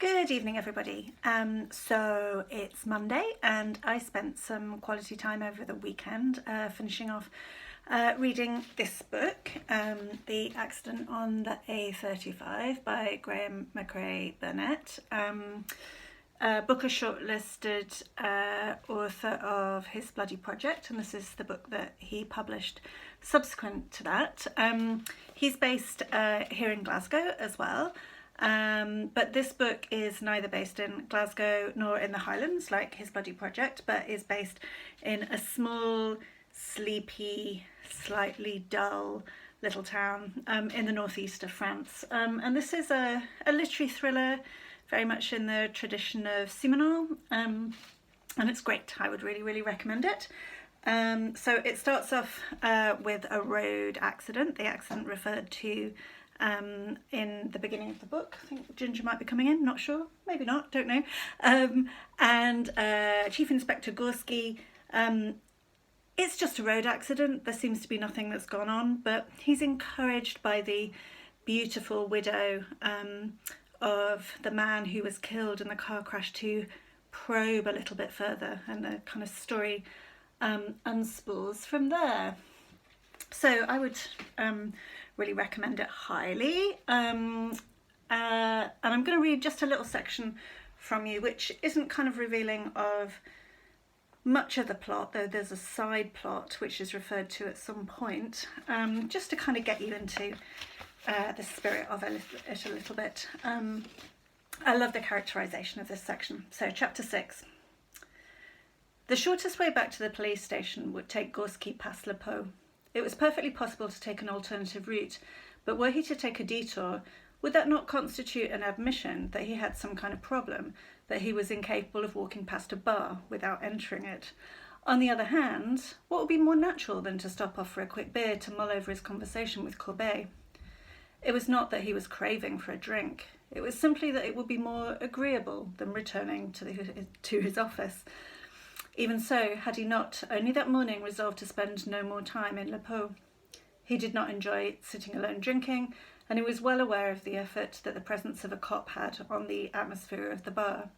Good evening, everybody. So it's Monday, and I spent some quality time over the weekend finishing off reading this book, The Accident on the A35 by Graham McRae Burnett. Booker shortlisted author of His Bloody Project, and this is the book that he published subsequent to that. He's based here in Glasgow as well. But this book is neither based in Glasgow nor in the Highlands like His Bloody Project, but is based in a small, sleepy, slightly dull little town in the northeast of France. And this is a literary thriller, very much in the tradition of Simenon, and it's great. I would really recommend it. So it starts off with a road accident, the accident referred to in the beginning of the book. I think Ginger might be coming in, not sure, maybe not, don't know. And Chief Inspector Gorski, it's just a road accident. There seems to be nothing that's gone on, but he's encouraged by the beautiful widow of the man who was killed in the car crash to probe a little bit further, and the kind of story unspools from there. So I would really recommend it highly. And I'm going to read just a little section from you, which isn't kind of revealing of much of the plot, though there's a side plot which is referred to at some point, just to kind of get you into the spirit of it a little bit. I love the characterisation of this section. So, chapter 6. The shortest way back to the police station would take Gorski past Le Pot. It was perfectly possible to take an alternative route, but were he to take a detour, would that not constitute an admission that he had some kind of problem, that he was incapable of walking past a bar without entering it? On the other hand, what would be more natural than to stop off for a quick beer to mull over his conversation with Courbet? It was not that he was craving for a drink. It was simply that it would be more agreeable than returning to his office. Even so, had he not only that morning resolved to spend no more time in Le Pot? He did not enjoy sitting alone drinking, and he was well aware of the effort that the presence of a cop had on the atmosphere of the bar.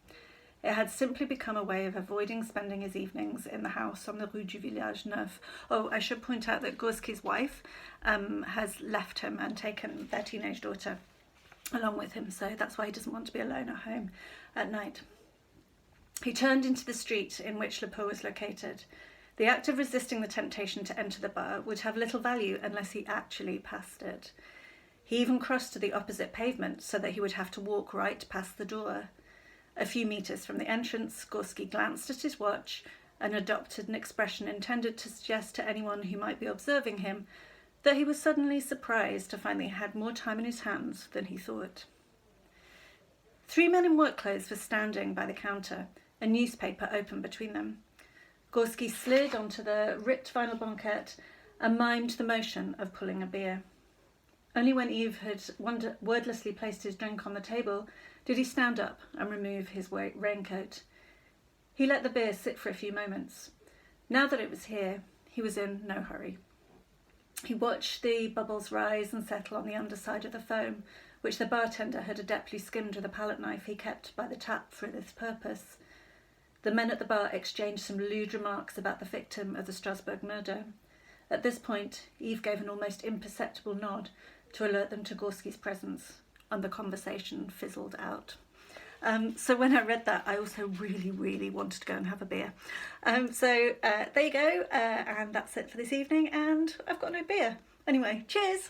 It had simply become a way of avoiding spending his evenings in the house on the Rue du Village Neuf. Oh, I should point out that Gorski's wife has left him and taken their teenage daughter along with him, so that's why he doesn't want to be alone at home at night. He turned into the street in which Le Pot was located. The act of resisting the temptation to enter the bar would have little value unless he actually passed it. He even crossed to the opposite pavement so that he would have to walk right past the door. A few metres from the entrance, Gorski glanced at his watch and adopted an expression intended to suggest to anyone who might be observing him that he was suddenly surprised to find that he had more time in his hands than he thought. 3 men in work clothes were standing by the counter, a newspaper open between them. Gorski slid onto the ripped vinyl banquette and mimed the motion of pulling a beer. Only when Yves had wordlessly placed his drink on the table did he stand up and remove his raincoat. He let the beer sit for a few moments. Now that it was here, he was in no hurry. He watched the bubbles rise and settle on the underside of the foam, which the bartender had adeptly skimmed with a palette knife he kept by the tap for this purpose. The men at the bar exchanged some lewd remarks about the victim of the Strasbourg murder. At this point, Yves gave an almost imperceptible nod to alert them to Gorski's presence, and the conversation fizzled out. So when I read that, I also really wanted to go and have a beer. So there you go, and that's it for this evening, and I've got no beer. Anyway, cheers!